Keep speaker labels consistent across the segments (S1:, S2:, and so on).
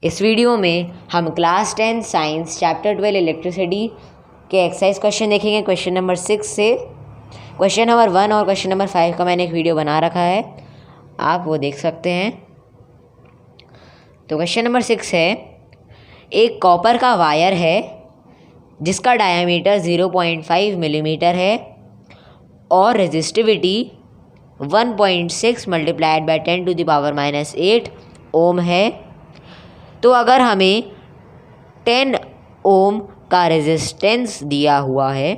S1: इस वीडियो में हम क्लास 10 साइंस चैप्टर 12 इलेक्ट्रिसिटी के एक्सरसाइज क्वेश्चन देखेंगे। क्वेश्चन नंबर 6 से क्वेश्चन नंबर 1 और क्वेश्चन नंबर 5 का मैंने एक वीडियो बना रखा है, आप वो देख सकते हैं। तो क्वेश्चन नंबर 6 है, एक कॉपर का वायर है जिसका डायमीटर 0.5 मिलीमीटर है और रेजिस्टिविटी 1.6 मल्टीप्लाइड बाय 10⁻⁻8 ओम है। तो अगर हमें 10 ओम का रेजिस्टेंस दिया हुआ है,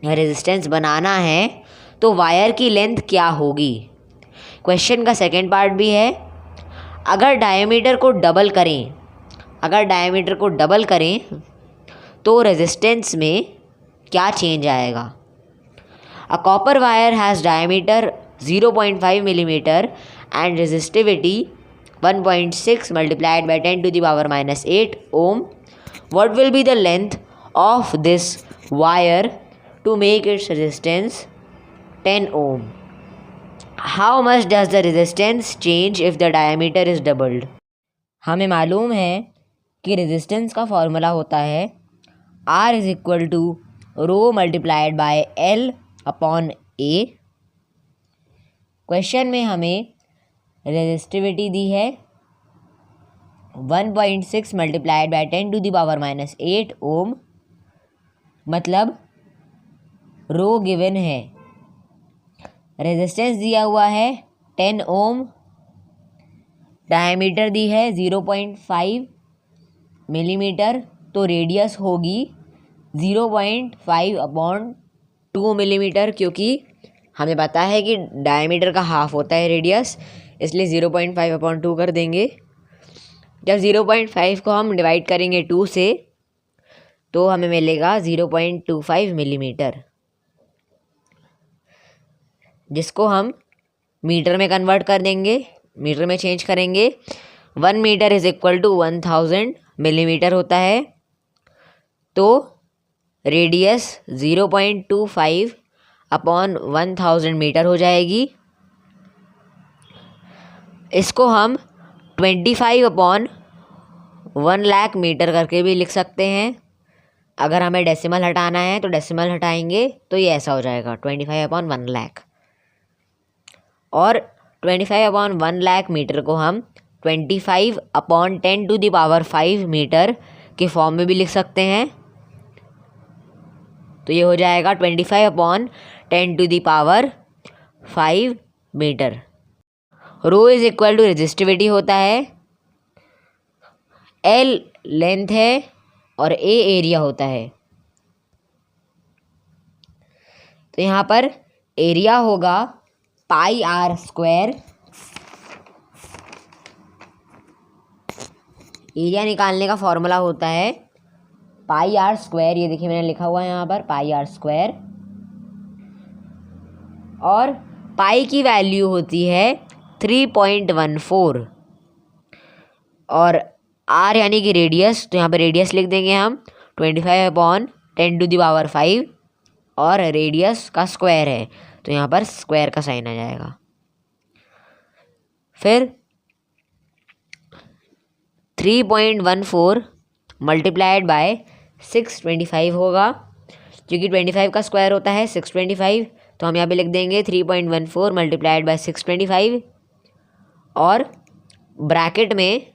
S1: रेजिस्टेंस बनाना है, तो वायर की लेंथ क्या होगी। क्वेश्चन का सेकंड पार्ट भी है, अगर डायमीटर को डबल करें तो रेजिस्टेंस में क्या चेंज आएगा। A copper wire has diameter 0.5 millimetre and resistivity 1.6 multiplied by 10⁻⁻8 ohm. What will be the length of this wire to make its resistance 10 ohm? How much does the resistance change if the diameter is doubled? हमें मालूम है कि resistance का formula होता है R is equal to rho multiplied by L upon A। Question में हमें resistivity दी है 1.6 मल्टीप्लाइड बाय 10⁻⁻8 ओम, मतलब रो गिवन है। रेजिस्टेंस दिया हुआ है 10 ओम, डायमीटर दी है 0.5 मिलीमीटर, तो रेडियस होगी 0.5 अपॉन 2 मिलीमीटर, क्योंकि हमें पता है कि डायमीटर का हाफ होता है रेडियस, इसलिए 0.5 अपॉन 2 कर देंगे। जब 0.5 को हम डिवाइड करेंगे 2 से तो हमें मिलेगा 0.25 मिलीमीटर, जिसको हम मीटर में कन्वर्ट कर देंगे, मीटर में चेंज करेंगे। 1 metre is equal to 1000 millimetre होता है, तो रेडियस 0.25 अपॉन 1000 मीटर हो जाएगी। इसको हम 25 अपॉन 1 लाख मीटर करके भी लिख सकते हैं। अगर हमें डेसिमल हटाना है तो डेसिमल हटाएंगे तो ये ऐसा हो जाएगा 25 अपॉन 1 लाख, और 25 अपॉन 1 लाख मीटर को हम 25 अपॉन 10⁵ मीटर के फॉर्म में भी लिख सकते हैं। तो ये हो जाएगा 25 upon 10⁵ metre. Rho is equal to resistivity होता है, L लेंथ है और A एरिया होता है। तो यहाँ पर एरिया होगा πr²। एरिया निकालने का फॉर्मूला होता है πr², ये देखिए मैंने लिखा हुआ है यहाँ पर πr², और पाई की वैल्यू होती है 3.14, और r यानी कि रेडियस, तो यहाँ पर रेडियस लिख देंगे हम 25 अपॉन 10⁵, और रेडियस का स्क्वायर है तो यहाँ पर स्क्वायर का साइन आ जाएगा। फिर 3.14 मल्टीप्लाइड बाय 625 होगा, क्योंकि 25 का स्क्वायर होता है 625, तो हम यहाँ पे लिख देंगे 3.14 मल्टीप्लाइड बाय 625, और ब्रैकेट में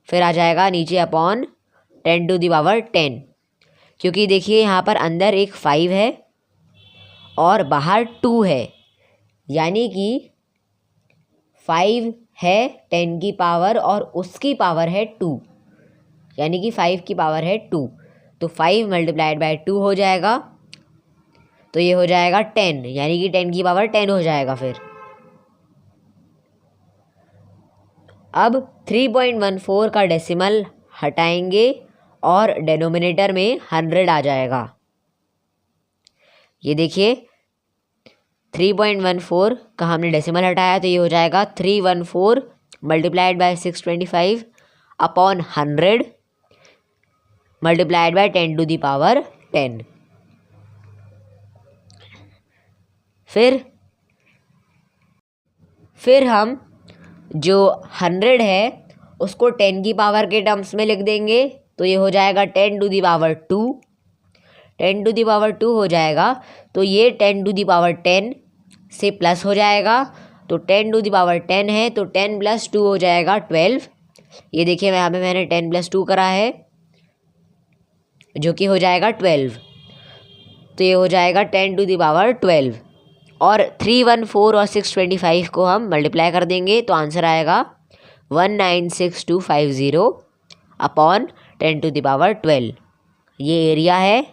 S1: फिर आ जाएगा नीचे अपॉन 10⁻10, क्योंकि देखिए यहाँ पर अंदर एक 5 है और बाहर 2 है, यानी कि 5 है 10 की पावर और उसकी पावर है 2, यानी कि 5 की पावर है 2, तो 5 मल्टीप्लाइड बाय 2 हो जाएगा, तो ये हो जाएगा 10, यानी कि 10 की पावर 10 हो जाएगा। फिर अब 3.14 का डेसिमल हटाएंगे और डेनोमिनेटर में 100 आ जाएगा। ये देखिए 3.14 का हमने डेसिमल हटाया, तो ये हो जाएगा 314 multiplied by 625 upon 100 multiplied by 10⁻10। फिर हम जो 100 है उसको 10 की पावर के टर्म्स में लिख देंगे तो ये हो जाएगा 10 to the power 2। 10 to the power 2 हो जाएगा तो ये 10 टू दी पावर 10 से प्लस हो जाएगा, तो 10 टू दी पावर 10 है तो 10 प्लस 2 हो जाएगा 12। ये देखिए यहाँ पे मैंने 10 प्लस 2 करा है जो कि हो जाएगा 12। तो ये हो जाएगा 10 टू दी पावर 12 और 314 और 625 को हम मल्टीप्लाई कर देंगे तो आंसर आएगा 196,250 अपॉन 10 टू दी पावर 12। ये एरिया है।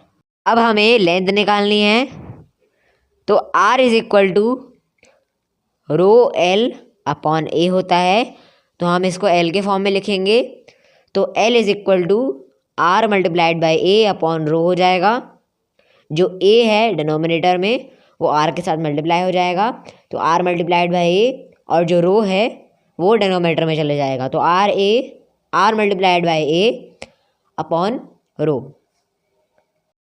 S1: अब हमें लेंथ निकालनी है तो R is equal to rho L upon A होता है, तो हम इसको L के फॉर्म में लिखेंगे तो L is equal to R multiplied by A upon rho हो जाएगा। जो A है डिनोमिनेटर में वो R के साथ मल्टीप्लाई हो जाएगा तो R मल्टीप्लाइड बाई A, और जो रो है वो डिनोमिनेटर में चले जाएगा तो R multiplied by A upon rho.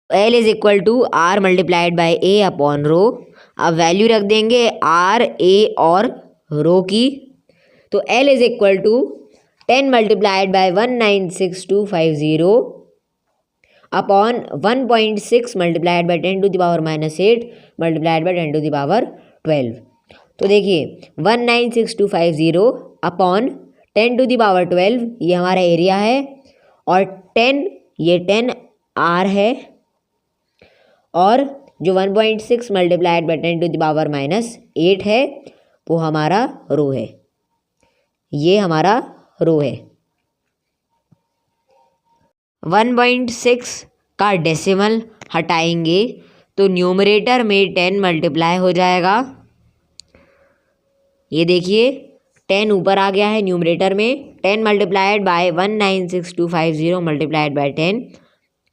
S1: L is equal to R multiplied by A upon rho. अब वैल्यू रख देंगे R, A और रो की, तो L is equal to 10 multiplied by 196,250 upon 1.6 multiplied by 10 to the power -8 multiplied by 10 to the power 12। तो देखिए 196,250 upon 10 to the power 12 ये हमारा एरिया है, और 10 ये 10 R है, और जो 1.6 multiplied by 10 to the power -8 है वो हमारा रो है। ये हमारा रो है। 1.6 का डेसिमल हटाएंगे तो न्यूमरेटर में 10 मल्टीप्लाई हो जाएगा। ये देखिए 10 ऊपर आ गया है न्यूमरेटर में। 10 multiplied by 196,250 multiplied by 10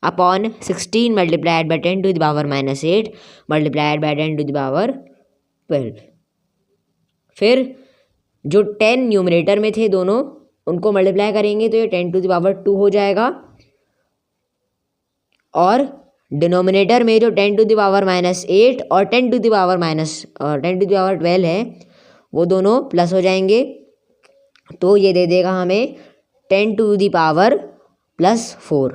S1: upon 16 multiplied by 10 to the power -8 multiplied by 10 to the power 12। फिर जो 10 न्यूमरेटर में थे दोनों उनको मल्टीप्लाई करेंगे तो ये 10 टू द पावर 2 हो जाएगा, और डिनोमिनेटर में जो 10 टू द पावर -8 और 10 टू द पावर 12 है वो दोनों प्लस हो जाएंगे, तो ये दे देगा हमें 10 टू द पावर +4।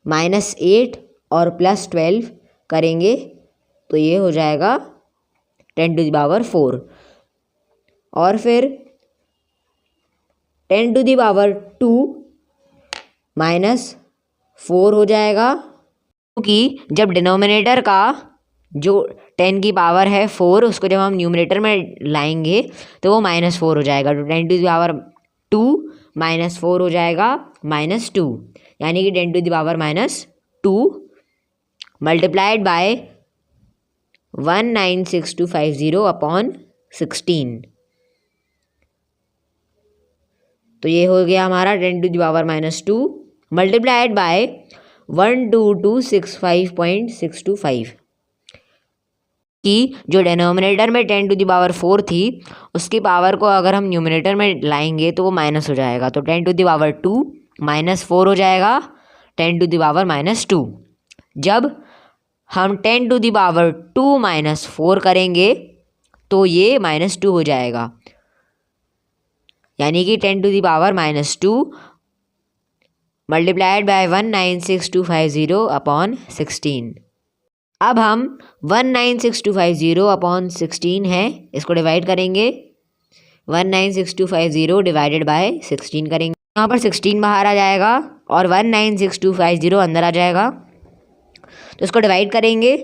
S1: -8 और +12 करेंगे तो ये हो जाएगा 10 टू द पावर 4, और फिर 10 टू द पावर 2 -4 हो जाएगा, क्योंकि जब डिनोमिनेटर का जो 10 की पावर है 4 उसको जब हम न्यूमरेटर में लाएंगे तो वो -4 हो जाएगा। तो 10 टू द पावर 2 -4 हो जाएगा -2, यानी कि 10 to the power -2 multiplied by 196,250 upon 16। तो ये हो गया हमारा 10 to the power -2 multiplied by 12265.625 कि जो डिनोमिनेटर में 10 टू द पावर 4 थी उसकी पावर को अगर हम न्यूमरेटर में लाएंगे तो वो माइनस हो जाएगा, तो 10 टू द पावर 2 -4 हो जाएगा 10 टू द पावर -2। जब हम 10 टू द पावर 2 -4 करेंगे तो ये -2 हो जाएगा, यानी कि 10 to the power -2 multiplied by 196,250 upon 16। अब हम 196,250 अपॉन 16 है इसको डिवाइड करेंगे। 196,250 डिवाइडेड बाय 16 करेंगे, यहाँ पर 16 बाहर आ जाएगा और 196,250 अंदर आ जाएगा, तो इसको डिवाइड करेंगे।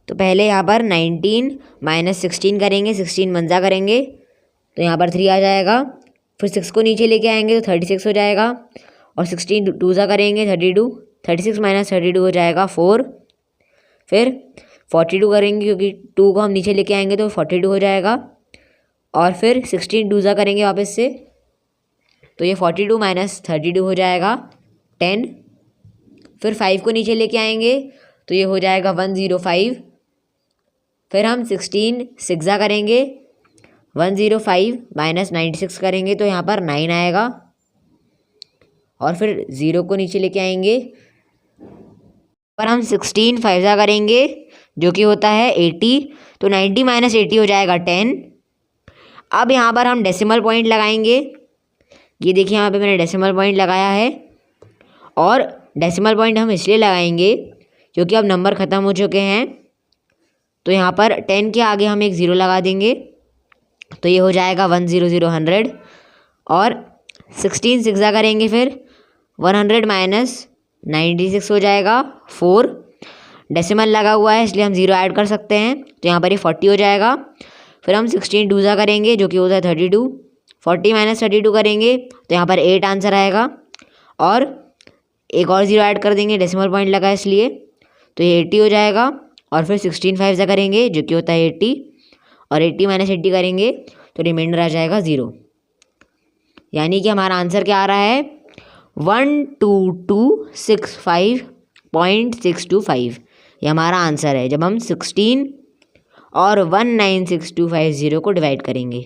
S1: तो पहले यहाँ पर 19 -16 करेंगे, 16 मंजा करेंगे तो यहाँ पर 3 आ जाएगा, फिर 6 को नीचे लेके आएंगे तो 36 हो जाएगा, और 16 2 करेंगे 32, 36 - 32 हो जाएगा 4। फिर 42 करेंगे क्योंकि 2 को हम नीचे लेके आएंगे तो 42 हो जाएगा, और फिर 16 2 करेंगे वापस से तो ये 42 - 32 हो जाएगा 10। फिर 5 को नीचे लेके आएंगे तो ये हो जाएगा 105। फिर हम 16 6 करेंगे 105 - 96 करेंगे तो यहाँ पर 9 आएगा, और फिर 0 को नीचे लेके आएंगे पर हम 16 5 करेंगे जो कि होता है 80, तो 90 - 80 हो जाएगा 10। अब यहाँ पर हम डेसिमल पॉइंट लगाएंगे ये देखिए यहाँ पे मैंने डेसिमल पॉइंट लगाया है, और डेसिमल पॉइंट हम इसलिए लगाएंगे क्योंकि अब नंबर ख़त्म हो चुके हैं। तो यहाँ पर 10 के आगे हम एक ज़ीरो लगा देंगे, तो ये हो जाएगा 100 और 16 सिक्सा करेंगे, फिर 100 माइनस 96 हो जाएगा 4। डेसिमल लगा हुआ है इसलिए हम ज़ीरो ऐड कर सकते हैं, तो यहाँ पर ये 40 हो जाएगा। फिर हम 16 2 करेंगे जो कि होता है 32। 40 माइनस 32 करेंगे तो यहाँ पर 8 आंसर आएगा, और एक और ज़ीरो ऐड कर देंगे, डेसिमल पॉइंट लगा इसलिए, तो ये 80 हो जाएगा। और फिर 16 5 करेंगे जो कि होता है 80, और 80 माइनस 80 करेंगे तो रिमाइंडर आ जाएगा 0। यानी कि हमारा आंसर क्या आ रहा है 12265.625। ये हमारा आंसर है जब हम 16 और 196250 को डिवाइड करेंगे।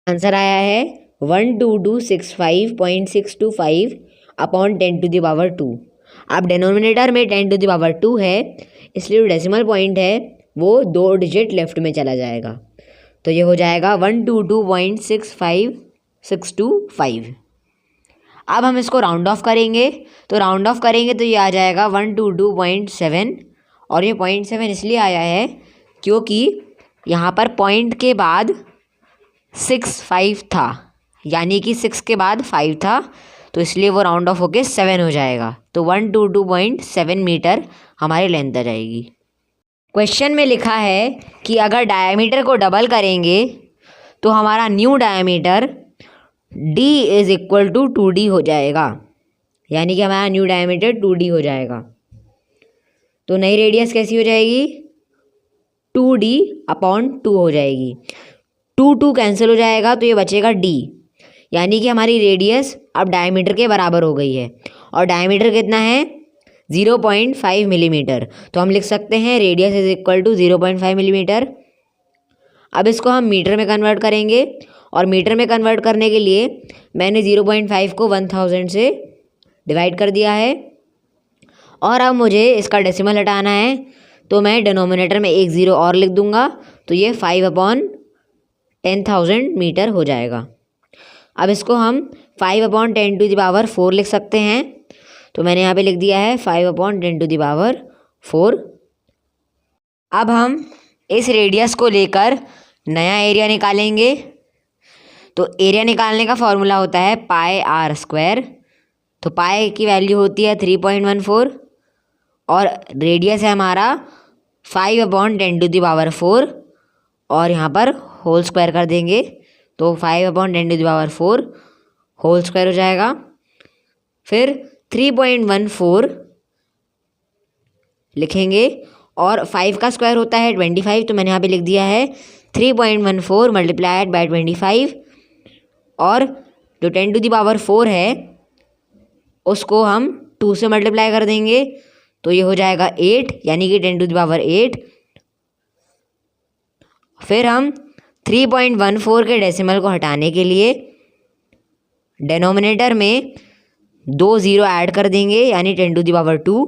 S1: आंसर आया है 12265.625 अपॉन 10⁻²। अब डिनोमिनेटर में 10⁻² है, इसलिए जो डेसिमल पॉइंट है वो 2 डिजिट लेफ्ट में चला जाएगा, तो ये हो जाएगा 122.65625। अब हम इसको राउंड ऑफ करेंगे, तो राउंड ऑफ करेंगे तो ये आ जाएगा 122.7। और ये 0.7 इसलिए आया है क्योंकि यहाँ पर पॉइंट के बाद 5 था, यानी कि 6 के बाद 5 था, तो इसलिए वो राउंड ऑफ होके 7 हो जाएगा। तो 122.7 मीटर हमारी लेंथ आ जाएगी। क्वेश्चन में लिखा है कि अगर डायमीटर को डबल करेंगे तो हमारा new diameter d is equal to 2d हो जाएगा, यानी कि हमारा न्यू डायमीटर 2d हो जाएगा। तो नई रेडियस कैसी हो जाएगी 2d अपॉन 2 हो जाएगी। 2 कैंसिल हो जाएगा तो ये बचेगा d, यानी कि हमारी रेडियस अब डायमीटर के बराबर हो गई है, और डायमीटर कितना है 0.5 मिलीमीटर। तो हम लिख सकते हैं radius is equal to 0.5 millimetre. अब इसको हम मीटर में कन्वर्ट करेंगे, और मीटर में कन्वर्ट करने के लिए मैंने 0.5 को 1000 से डिवाइड कर दिया है, और अब मुझे इसका डेसिमल हटाना है, तो मैं डिनोमिनेटर में एक ज़ीरो और लिख दूंगा, तो ये 5/10,000 मीटर हो जाएगा। अब इसको हम 5/10⁴ लिख सकते हैं, तो मैंने यहाँ पे लिख दिया है 5/10⁴। अब हम इस रेडियस को लेकर नया एरिया निकालेंगे। तो एरिया निकालने का फॉर्मूला होता है πr²। तो पाई की वैल्यू होती है 3.14, और रेडियस है हमारा 5/10⁴, और यहाँ पर होल स्क्वायर कर देंगे, तो 5/10⁴ होल स्क्वायर हो जाएगा। फिर 3.14 लिखेंगे, और 5 का स्क्वायर होता है 25, तो मैंने यहाँ पे लिख दिया है 3.14 मल्टीप्लाइड बाय 25, और जो 10⁴ है उसको हम 2 से मल्टीप्लाई कर देंगे, तो ये हो जाएगा 8, यानी कि 10⁸। फिर हम 3.14 के डेसिमल को हटाने के लिए डिनोमिनेटर में 2 ज़ीरो ऐड कर देंगे, यानी 10⁻²।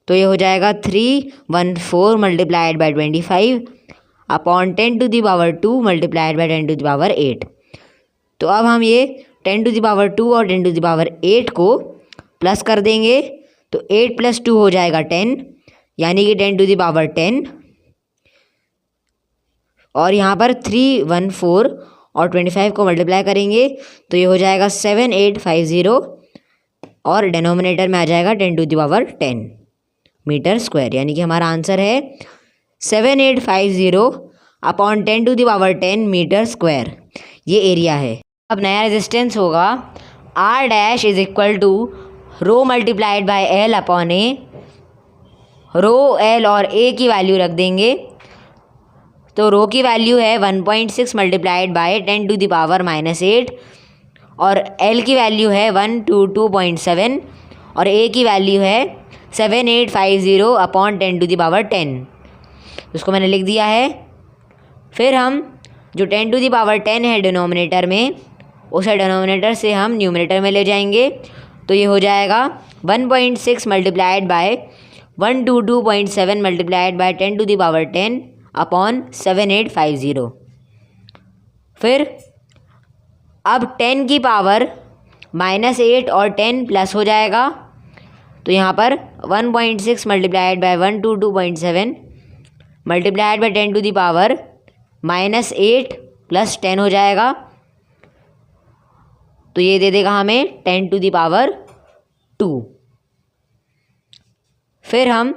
S1: तो ये हो जाएगा 314 multiplied by 25 upon 10⁻² multiplied by 10⁸। तो अब हम ये 10⁻² और 10⁸ को प्लस कर देंगे, तो 8 + 2 हो जाएगा 10, यानी कि 10⁻10। और यहाँ पर 314 और 25 को मल्टीप्लाई करेंगे, तो ये हो जाएगा 7850, और डिनोमिनेटर में आ जाएगा 10⁻10 मीटर स्क्वायर, यानी कि हमारा आंसर है 7850 अपॉन 10⁻10 मीटर स्क्वायर। ये एरिया है। अब नया रेजिस्टेंस होगा R' is equal to rho multiplied by L upon A। Rho, L और A की वैल्यू रख देंगे। तो रो की वैल्यू है 1.6 मल्टीप्लाइड बाय 10⁻⁻8, और L की वैल्यू है 122.7, और A की वैल्यू है 7850 अपॉन 10⁻10। उसको मैंने लिख दिया है। फिर हम जो 10⁻10 है डिनोमिनेटर में, उसे डिनोमिनेटर से हम न्यूमिनेटर में ले जाएंगे, तो ये हो जाएगा 1.6 multiplied by 122.7 multiplied bye 10⁻10 upon 7850। फिर अब 10 की पावर -8 और 10 प्लस हो जाएगा, तो यहाँ पर 1.6 multiplied by 122.7 multiplied by 10 to the power -8 plus 10 हो जाएगा, तो ये दे देगा हमें 10 टू दी पावर 2। फिर हम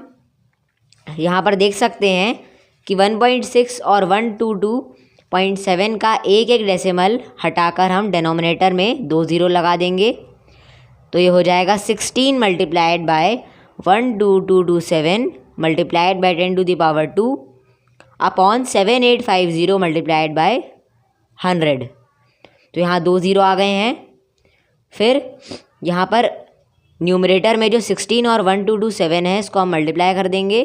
S1: यहाँ पर देख सकते हैं कि 1.6 और 122.7 का एक एक डेसिमल हटाकर हम डिनोमिनेटर में 2 ज़ीरो लगा देंगे, तो ये हो जाएगा 16 multiplied by 12227 multiplied by 10 to the power 2 upon 7850 multiplied by 100। तो यहाँ 2 ज़ीरो आ गए हैं। फिर यहाँ पर न्यूमरेटर में जो 16 और 1227 है इसको हम मल्टीप्लाई कर देंगे,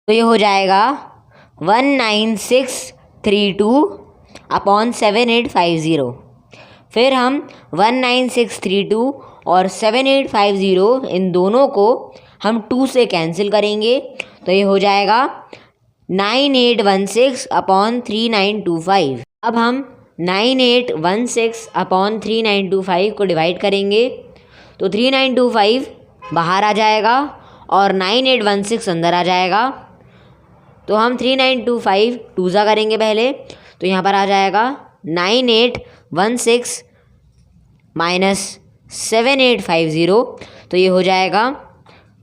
S1: तो ये हो जाएगा 19632 अपॉन 7850। फिर हम 19632 और 7850 इन दोनों को हम 2 से कैंसिल करेंगे, तो ये हो जाएगा 9816 अपॉन 3925। अब हम 9816 अपॉन 3925 को डिवाइड करेंगे, तो 3925 बाहर आ जाएगा और 9816 अंदर आ जाएगा, तो हम 3925 टूज़ा करेंगे पहले, तो यहाँ पर आ जाएगा 9816 माइनस 7850, तो ये हो जाएगा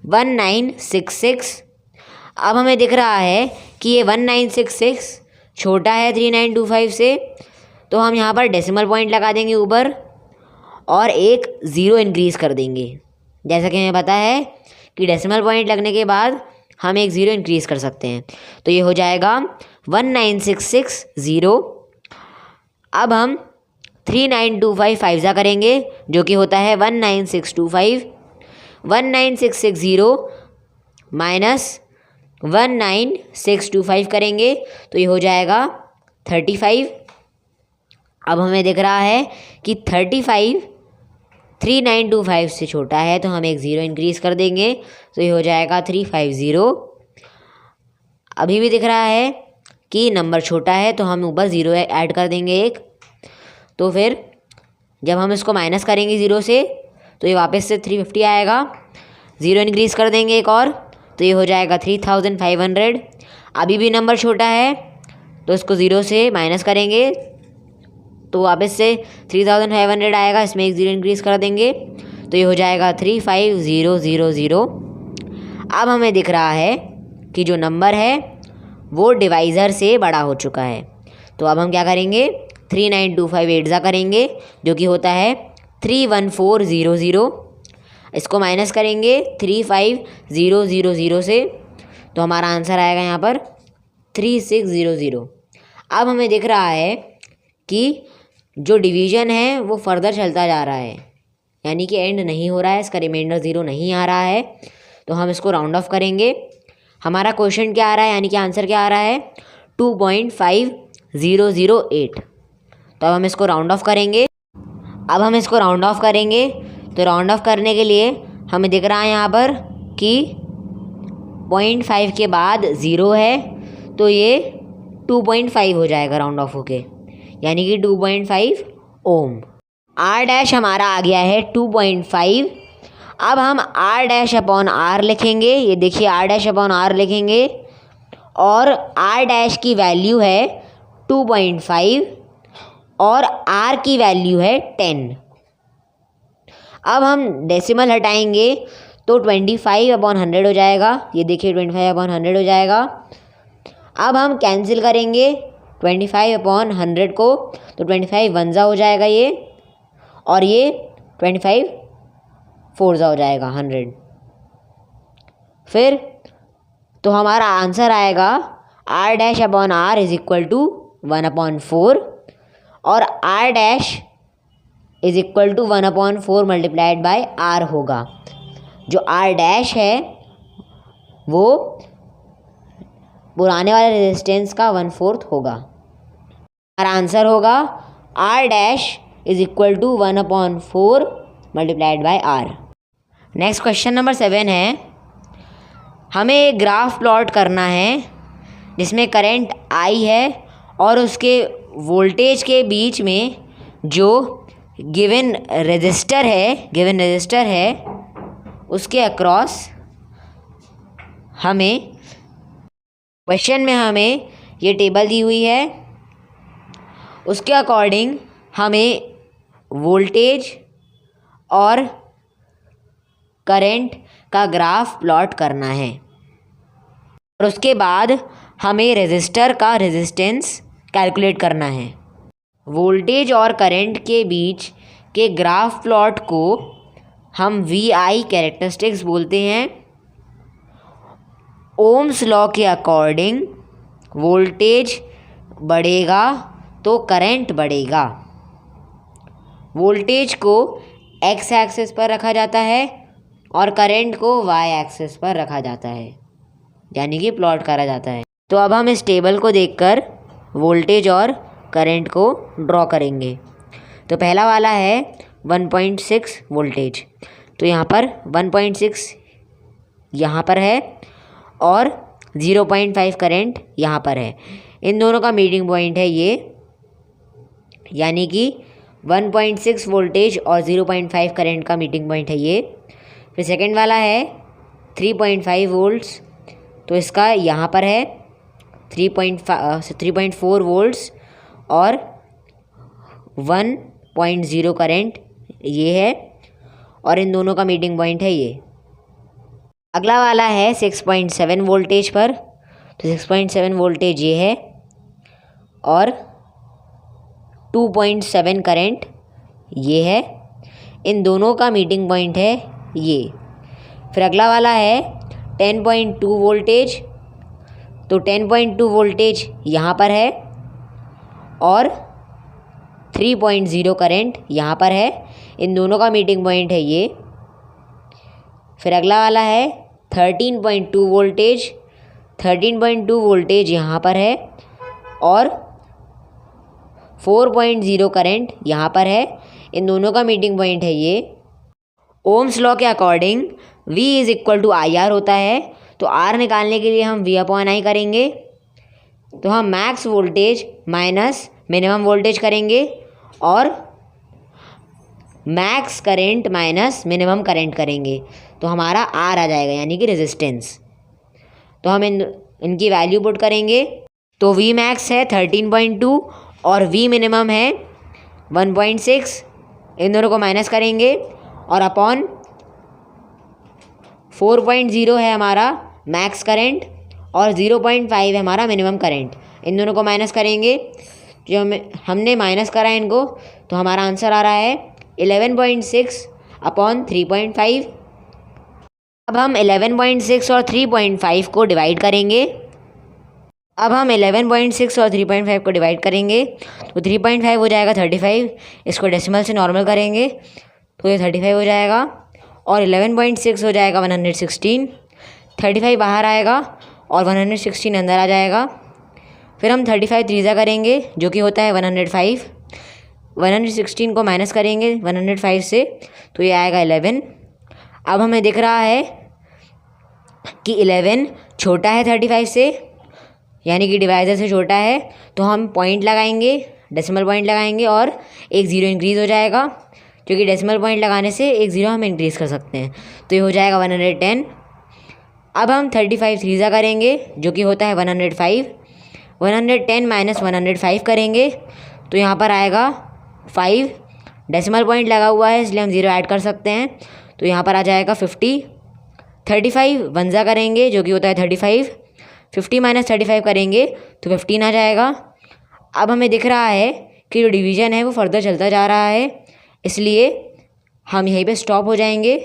S1: 1966। अब हमें दिख रहा है कि ये 1966 छोटा है 3925 से, तो हम यहाँ पर डेसिमल पॉइंट लगा देंगे ऊपर और एक ज़ीरो इंक्रीज़ कर देंगे। जैसा कि हमें पता है कि डेसिमल पॉइंट लगने के बाद हम एक ज़ीरो इंक्रीज़ कर सकते हैं, तो ये हो जाएगा 1966 अब हम 3925 5 करेंगे जो कि होता है 19625। 19660 माइनस 19625 करेंगे, तो ये हो जाएगा 35। अब हमें दिख रहा है कि 35 3925 से छोटा है, तो हम एक ज़ीरो इंक्रीज़ कर देंगे, तो ये हो जाएगा 350। अभी भी दिख रहा है कि नंबर छोटा है, तो हम ऊपर ज़ीरो ऐड कर देंगे एक। तो फिर जब हम इसको माइनस करेंगे ज़ीरो से, तो ये वापस से 350 आएगा। ज़ीरो इंक्रीज़ कर देंगे एक और, तो ये हो जाएगा 3500। अभी भी नंबर छोटा है, तो इसको ज़ीरो से माइनस करेंगे, तो वापस से 3500 आएगा। इसमें एक ज़ीरो इंक्रीज़ कर देंगे, तो ये हो जाएगा 35000। अब हमें दिख रहा है कि जो नंबर है वो डिवाइज़र से बड़ा हो चुका है, तो अब हम क्या करेंगे 3925 8 करेंगे जो कि होता है 31400। इसको माइनस करेंगे 35000 से, तो हमारा आंसर आएगा यहाँ पर 3600। अब हमें दिख रहा है कि जो डिवीज़न है वो फर्दर चलता जा रहा है, यानी कि एंड नहीं हो रहा है, इसका रिमाइंडर ज़ीरो नहीं आ रहा है, तो हम इसको राउंड ऑफ करेंगे। हमारा क्वेश्चन क्या आ रहा है, यानी कि आंसर क्या आ रहा है 2.5008। तो अब हम इसको राउंड ऑफ करेंगे। तो राउंड ऑफ करने के लिए हमें दिख रहा है यहाँ पर कि 0.5 के बाद ज़ीरो है, तो ये 2.5 हो जाएगा राउंड ऑफ होके, यानी कि 2.5 ओम। R डैश हमारा आ गया है 2.5। अब हम R डैश अपॉन R लिखेंगे। ये देखिए R डैश अपॉन R लिखेंगे और R डैश की वैल्यू है 2.5 और R की वैल्यू है 10। अब हम डेसिमल हटाएंगे तो 25/100 हो जाएगा। ये देखिए 25/100 हो जाएगा। अब हम कैंसिल करेंगे 25/100 को, तो 25 1 हो जाएगा ये, और ये 25 4 हो जाएगा 100। फिर तो हमारा आंसर आएगा R dash upon R is equal to 1/4 और R dash is equal to 1/4 multiplied by R होगा। जो R डैश है वो पुराने वाले रेजिस्टेंस का 1/4 होगा। हमारा आंसर होगा R dash is equal to 1/4 multiplied by R। Next question number 7 है, हमें एक ग्राफ प्लॉट करना है जिसमें करंट I है और उसके वोल्टेज के बीच में जो गिवन रेजिस्टर है उसके अक्रॉस हमें क्वेश्चन में हमें ये टेबल दी हुई है, उसके अकॉर्डिंग हमें वोल्टेज और करंट का ग्राफ प्लॉट करना है और उसके बाद हमें रेजिस्टर का रेजिस्टेंस कैलकुलेट करना है। वोल्टेज और करंट के बीच के ग्राफ प्लॉट को हम VI कैरेक्टरिस्टिक्स बोलते हैं। ओम्स लॉ के अकॉर्डिंग वोल्टेज बढ़ेगा तो करंट बढ़ेगा। वोल्टेज को X एक्सिस पर रखा जाता है और करंट को Y एक्सिस पर रखा जाता है, यानी कि प्लॉट करा जाता है। तो अब हम इस टेबल को देखकर वोल्टेज और करंट को ड्रॉ करेंगे। तो पहला वाला है 1.6 वोल्टेज, तो यहाँ पर 1.6 यहाँ पर है और 0.5 करंट यहाँ पर है। इन दोनों का मीटिंग पॉइंट है ये, यानी कि 1.6 वोल्टेज और 0.5 करंट का मीटिंग पॉइंट है ये। फिर सेकंड वाला है 3.5 वोल्ट्स, तो इसका यहाँ पर है 3.4 वोल्ट्स और 1.0 करंट ये है और इन दोनों का मीटिंग पॉइंट है ये। अगला वाला है 6.7 वोल्टेज पर, तो 6.7 वोल्टेज ये है और 2.7 करंट ये है, इन दोनों का मीटिंग पॉइंट है ये। फिर अगला वाला है 10.2 वोल्टेज, तो 10.2 वोल्टेज यहाँ पर है और 3.0 करंट यहाँ पर है, इन दोनों का मीटिंग पॉइंट है ये। फिर अगला वाला है 13.2 वोल्टेज, 13.2 वोल्टेज यहाँ पर है और 4.0 करंट यहाँ पर है, इन दोनों का मीटिंग पॉइंट है ये। ओम्स लॉ के according V is equal to IR होता है, तो R निकालने के लिए हम V/I करेंगे, तो हम max voltage minus minimum voltage करेंगे और max current minus minimum current करेंगे, तो हमारा R आ जाएगा, यानी कि रेजिस्टेंस। तो हम इनकी वैल्यू पुट करेंगे, तो V मैक्स है 13.2 और V मिनिमम है 1.6, इन दोनों को माइनस करेंगे और अपॉन 4.0 है हमारा मैक्स करंट और 0.5 है हमारा मिनिमम करंट, इन दोनों को माइनस करेंगे। जो हमने माइनस करा है इनको, तो हमारा आंसर आ रहा है 11.6 अपॉन 3.5। अब हम 11.6 और 3.5 को डिवाइड करेंगे। अब हम 11.6 और 3.5 को डिवाइड करेंगे, तो 3.5 हो जाएगा 35, इसको डेसिमल से नॉर्मल करेंगे तो ये 35 हो जाएगा और 11.6 हो जाएगा 116, 35 बाहर आएगा और 116 अंदर आ जाएगा। फिर हम 35 3 करेंगे जो कि होता है 105, 116 को माइनस करेंगे 105 से, तो ये आएगा 11। अब हमें दिख रहा है कि 11 छोटा है 35 से, यानी कि डिवाइज़र से छोटा है, तो हम पॉइंट लगाएंगे, डेसिमल पॉइंट लगाएंगे और एक ज़ीरो इंक्रीज़ हो जाएगा, क्योंकि डेसिमल पॉइंट लगाने से एक ज़ीरो हम इंक्रीज़ कर सकते हैं, तो ये हो जाएगा 110। अब हम 35 3 करेंगे जो कि होता है 105, 110 माइनस 105 करेंगे तो यहाँ पर आएगा 5, डेसिमल पॉइंट लगा हुआ है इसलिए हम ज़ीरो ऐड कर सकते हैं, तो यहाँ पर आ जाएगा 50। 35 1 करेंगे जो कि होता है 35, 50 माइनस 35 करेंगे तो 15 आ जाएगा। अब हमें दिख रहा है कि जो डिवीज़न है वो फर्दर चलता जा रहा है, इसलिए हम यहीं पे स्टॉप हो जाएंगे।